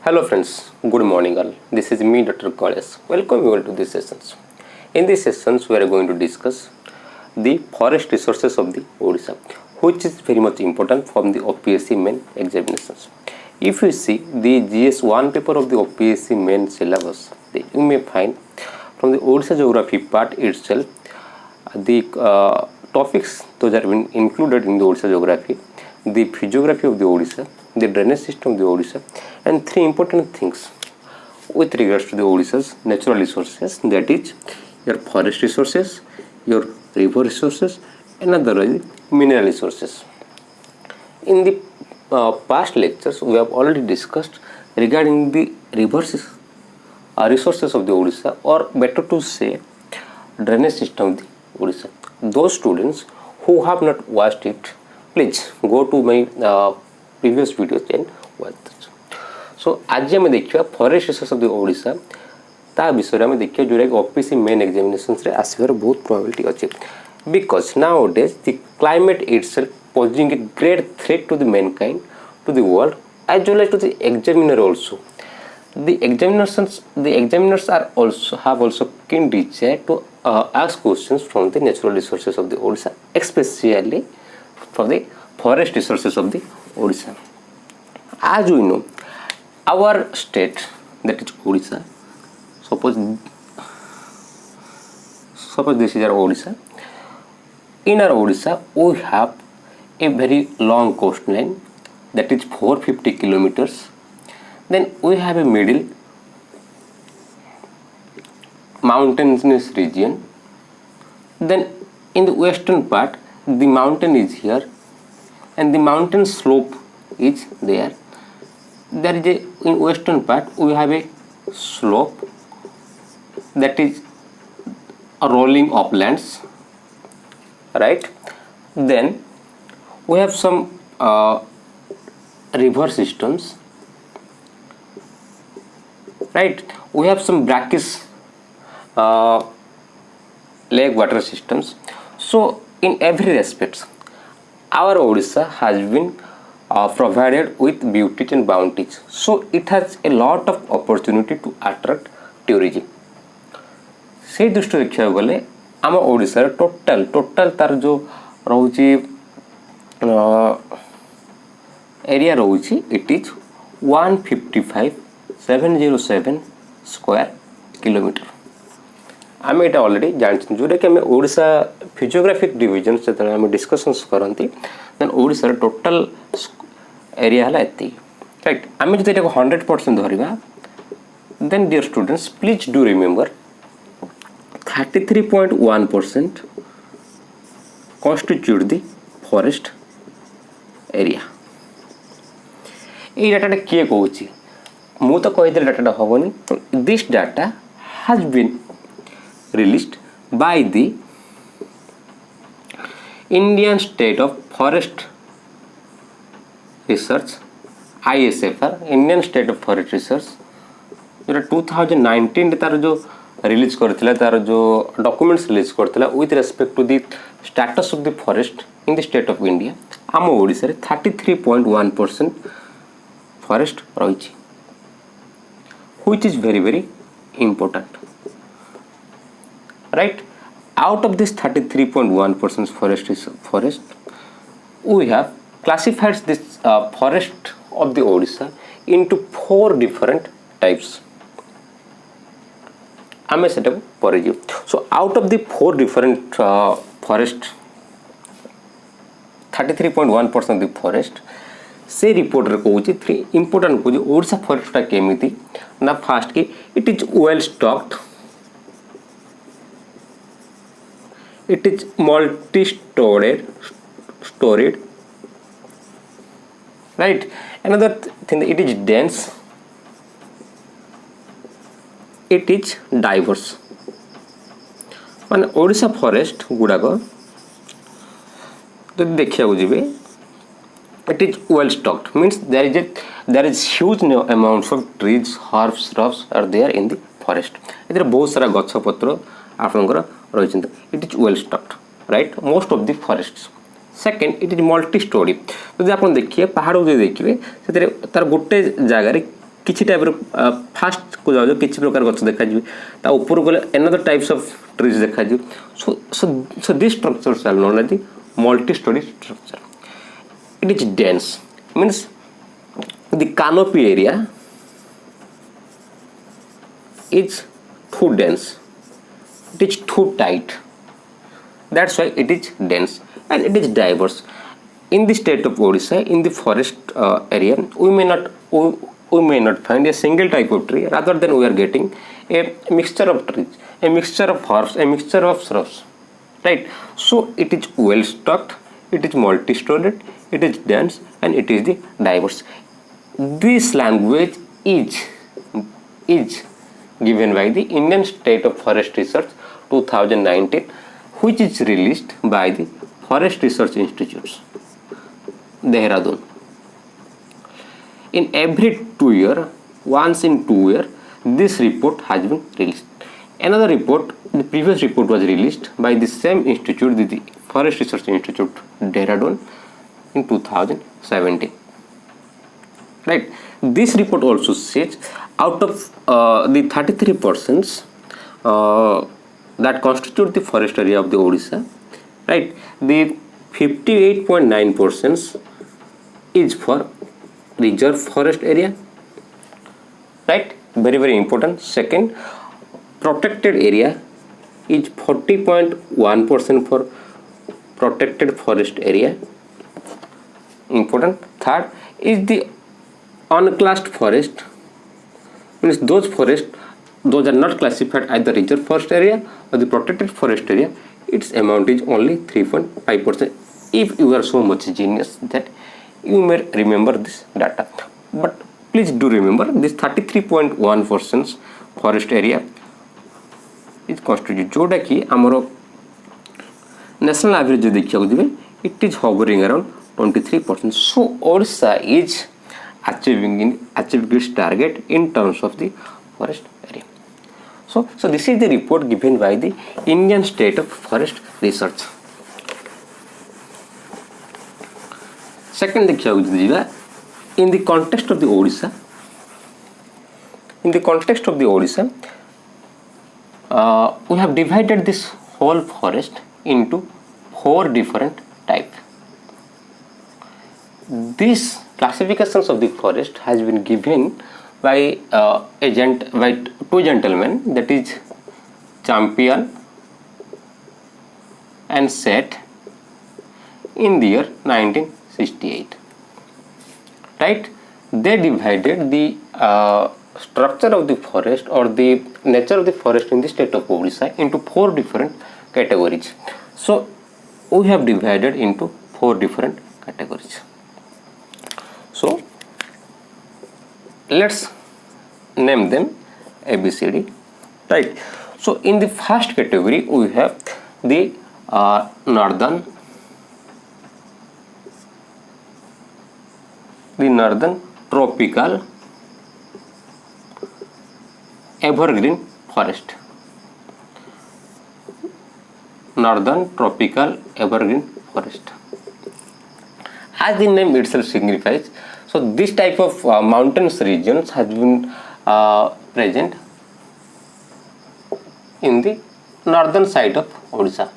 Hello friends, good morning all. This is me Dr. Golesh. Welcome you all to these sessions. In these sessions we are going to discuss the forest resources of the Odisha, which is very much important from the Opsc main examinations. If you see the GS1 paper of the Opsc main syllabus, you may find from the Odisha geography part itself the topics those are been included in the Odisha geography, the physiography of the Odisha, the drainage system of the Odisha, and three important things with regards to the Odisha's natural resources, that is your forest resources, your river resources, and other mineral resources. In the past lectures, we have already discussed regarding the resources of the Odisha, or better to say drainage system of the Odisha. Those students who have not watched it, please go to my previous videos and watch this. So आज आम देखा forest resource of the Odisha ता विषय में देखिए जोटा कि OPC main examinations रे आसबार बहुत प्रोबेबिलिटी अच्छे because nowadays the climate itself posing a great threat to the mankind to the world as well as to the examiner also. The examiners are also have also keen desire to ask questions from the natural resources of the Odisha, especially from the forest resources of the Odisha. As we know, our state, that is Odisha, suppose this is our Odisha. In our Odisha, we have a very long coastline, that is 450 kilometers. Then we have a middle mountainous region. Then in the western part, the mountain is here, and the mountain slope is there. There is in western part we have a slope, that is a rolling uplands, right? Then we have some river systems. Right, we have some brackish lake water systems. So in every respect, our Odisha has been provided with beauties and bounties. So it has a lot of opportunity to attract tourism. से दृष्टि देखा गले आम Odisha total तार जो रोची area रोची it is 155,707 square kilometre. आम ये ऑलरेडी जानते जोटा कि आम ओडिशा फिजियोग्राफिक डिविजन से आम डिस्कशंस करती देन ओडिशा टोटाल एरिया है एति राइट. आम जो 100% धरवा then dear students please do remember 33.1% constitute the forest area. ये डाटा किए कहूँ मु तो कहीदे डाटा हेनी. This data has been released by the Indian state of forest research ISFR, Indian state of forest research, जो 2019 तार जो रिलीज करथिला तार जो डॉक्यूमेंट्स रिलीज करथिला with respect to the status of the forest in the state of India. आम ओडिशा रे 33.1% forest रही, which is very important, right? Out of this 33.1% forest, we have classified this forest of the Odisha into 4 different types. आमे सेटा पर जी. So out of the 4 different forest, 33.1% of the forest, से report रे कहूँ 3 important कहूँ Odisha forest केमिति ना. Fast की it is well stocked, it is multi storeyed, right. Another thing it is dense, it is diverse. माने ओडिशा फॉरेस्ट गुड़ाक जो देखा जी it is well stocked, means there is huge amounts of trees, herbs, shrubs are there in the forest. इधर बहुत सारा गछ पत्र आपनकर रही. It is well stocked, right? Most of the forests. Second, it is multi story. यदि आप देखिए पहाड़ जो देखिए से तार गोटे जगार किसी टाइप फास्ट को जाओ किसी प्रकार गछ देखा ता ऊपर गले अनदर टाइप्स ऑफ ट्रीज देखा so so so this structures are known as the multi storey structure. It is dense, means the canopy area is too dense, it is too tight, that's why it is dense and it is diverse. In the state of Odisha, in the forest area, we may not find a single type of tree, rather than we are getting a mixture of trees, a mixture of forests, a mixture of shrubs, right? So it is well stocked, it is multi-storied, it is dense and it is the diverse. This language is given by the Indian State of Forest Research 2019, which is released by the Forest Research Institutes, Dehradun. In every 2 years, once in 2 years, this report has been released. Another report, the previous report was released by the same institute, the Forest Research Institute, Dehradun, in 2017. Right. This report also says out of the 33% that constitute the forest area of the Odisha, right, the 58.9% is for reserve forest area, right, very very important. Second, protected area is 40.1% for protected forest area, important. Third is the unclassed forest, means those forests those are not classified as the reserve forest area or the protected forest area, its amount is only 3.5%. If you are so much genius that you may remember this data, but please do remember this 33.1% forest area is constituted जोटा कि आमर national average देखा दिवे it is hovering around 23%. So Odisha is achieving its target in terms of the forest area. So this is the report given by the Indian State of Forest Research. Second देखा in the context of the Odisha, we have divided this whole forest into 4 different types. This classifications of the forest has been given by by 2 gentlemen, that is Champion and Set, in the year 1968. Right? They divided the structure of the forest or the nature of the forest in the state of Odisha into 4 different categories. So we have divided into 4 different categories. So let's name them ABCD. Right? So in the first category we have the northern tropical evergreen forest. Northern tropical evergreen forest. As the name itself signifies, so this type of mountainous regions has been present in the northern side of Odisha.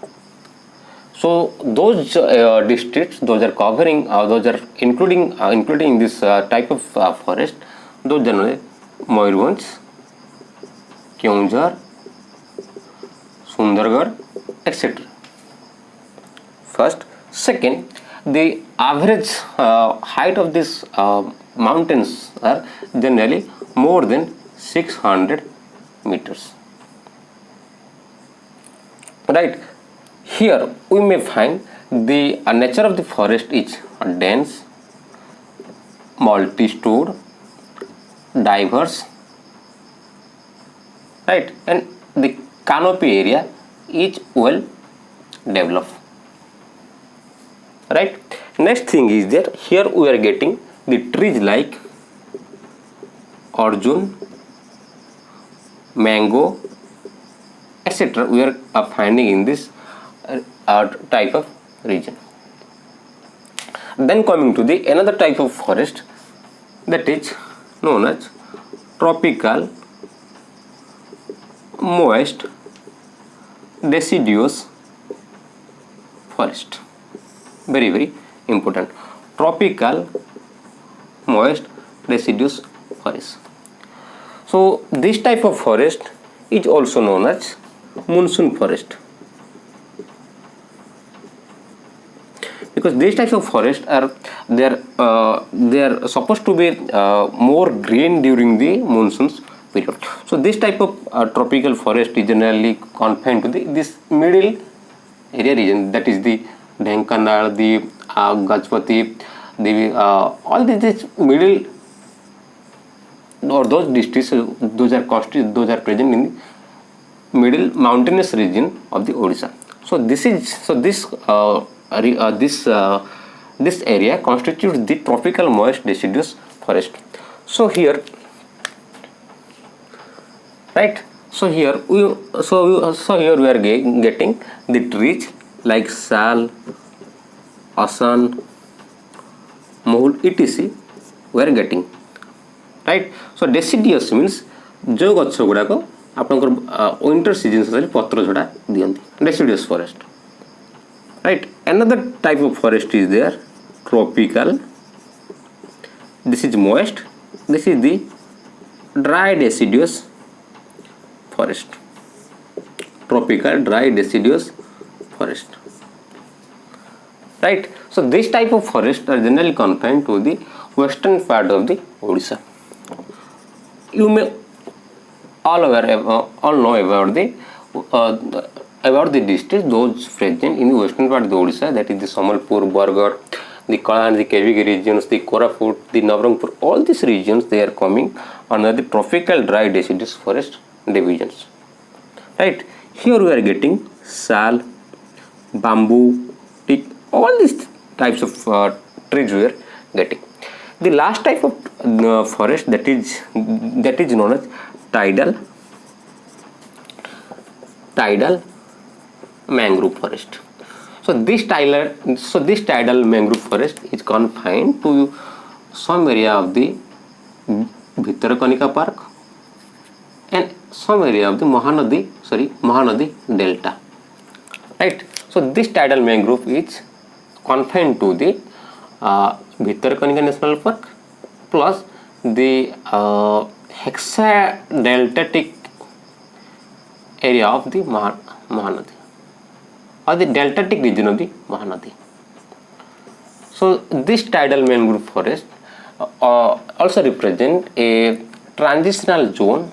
So those districts, those are covering, those are including in this type of forest, those generally Mayurbhanj, Keonjhar, Sundargarh, etc. First. Second, the average height of these mountains are generally more than 600 meters. Right? Here we may find the nature of the forest is dense, multi-stored, diverse, right, and the canopy area is well developed. Right. Next thing is that here we are getting the trees like Arjun, mango, etc. we are finding in this type of region. Then coming to the another type of forest, that is known as tropical moist deciduous forest. Very important. Tropical moist deciduous forest. So this type of forest is also known as monsoon forest, because these types of forests are they are supposed to be more green during the monsoons period. So this type of tropical forest is generally confined to this middle area region, that is the Dhenkanal, the Gajpati, the all this middle or those districts, those are present in the middle mountainous region of the Odisha. So this area constitutes the tropical moist deciduous forest. So here, right? So here we are getting the trees like sal, asan, mohul, etc. we are getting, right? So deciduous means जो गछ गुड़ाक आपनकर winter season पत्र झड़ा दियंती, deciduous forest, right? Another type of forest is there, tropical. This is moist. This is the dry deciduous forest. Tropical dry deciduous forest, right? So this type of forest are generally confined to the western part of the Odisha. You may all know about the districts those present in the western part of the Odisha, that is the Samalpur, Bargarh, the Kala and the Kevigi regions, the Koraput, the Navrangpur. All these regions, they are coming under the tropical dry deciduous forest divisions, right? Here we are getting sal, bamboo, teak, all these types of trees we are getting. The last type of forest that is known as tidal mangrove forest. So this tidal mangrove forest is confined to some area of the Bhitarkanika Park and some area of the Mahanadi Delta, right? So this tidal mangrove is confined to the Bhitarkanika National Park plus the hexadeltatic area of the Mahanadi or the deltatic region of the Mahanadi. So this tidal mangrove forest also represent a transitional zone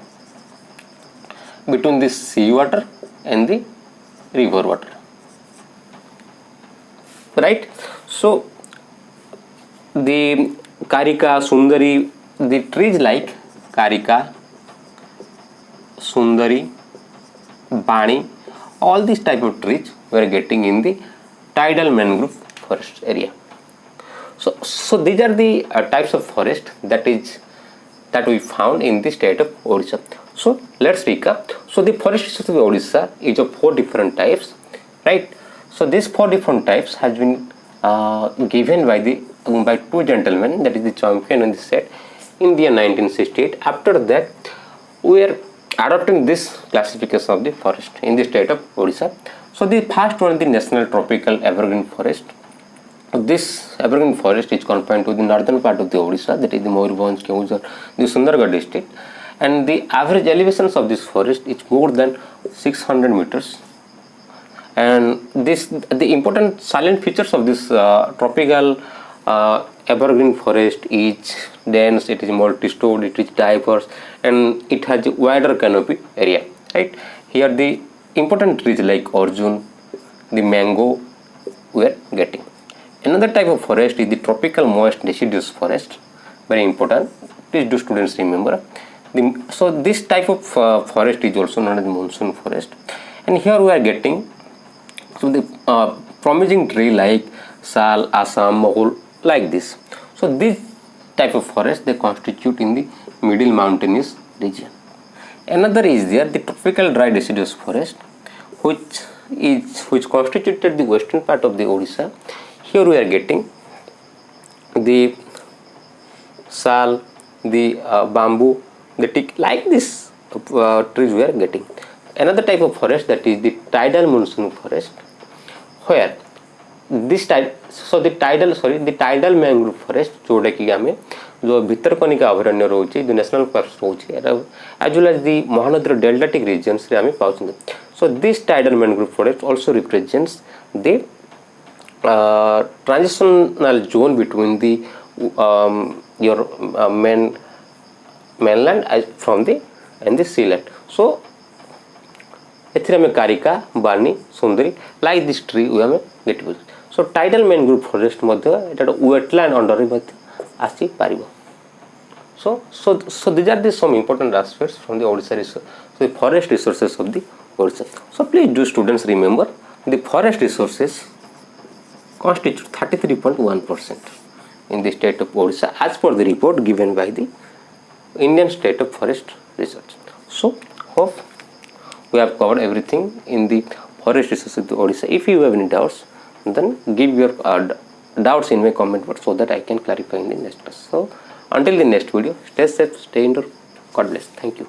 between the sea water and the river water, right? So the Karika, Sundari, the trees like Karika, Sundari, Bani, all these type of trees we are getting in the tidal mangrove forest area. So these are the types of forest that we found in the state of Odisha. So let's recap. So the forest of Odisha is of 4 different types, right? So these 4 different types has been given by 2 gentlemen, that is the champion and the set, in the year 1968. After that, we are adopting this classification of the forest in the state of Odisha. So the first one is the national tropical evergreen forest. This evergreen forest is confined to the northern part of the Odisha, that is the Mayurbhanj, Keonjhar, the Sundargarh district, and the average elevations of this forest is more than 600 meters. And the important silent features of this tropical evergreen forest is dense, it is multi-stored, it is diverse, and it has a wider canopy area, right? Here the important trees like Arjun, the mango we are getting. Another type of forest is the tropical moist deciduous forest, very important, please do students remember. So this type of forest is also known as monsoon forest, and here we are getting the promising tree like sal, assam, mohul, like this. So this type of forest they constitute in the middle mountainous region. Another is there the tropical dry deciduous forest, which constituted the western part of the Odisha. Here we are getting the sal, the bamboo, the like this trees we are getting. Another type of forest, that is the tidal monsoon forest, where this the tidal mangrove forest जोटा कि आम जो भितरकनिका अभयारण्य रोचे जो national park रोचे as well as the Mahanadi deltaic regions रे आम पाउछन. So this tidal mangrove forest also represents the transitional zone between the your mainland from the and the sea land. So एथिरे में कारिका बानी सुंदरी लाइक दिस ट्री वी आम gate use. सो tidal mangrove forest मध्य एटा wetland under रे मध्य आसी पारिबो. So these are the some important aspects from the Odisha resource, so the forest resources of the Odisha. So please do students remember the forest resources constitute 33.1% in the state of Odisha as per the report given by the Indian State of Forest Research. So hope we have covered everything in the forest resources of the Odisha. If you have any doubts, then give your doubts in my comment box so that I can clarify in the next class. So until the next video, stay safe, stay indoor. God bless. Thank you.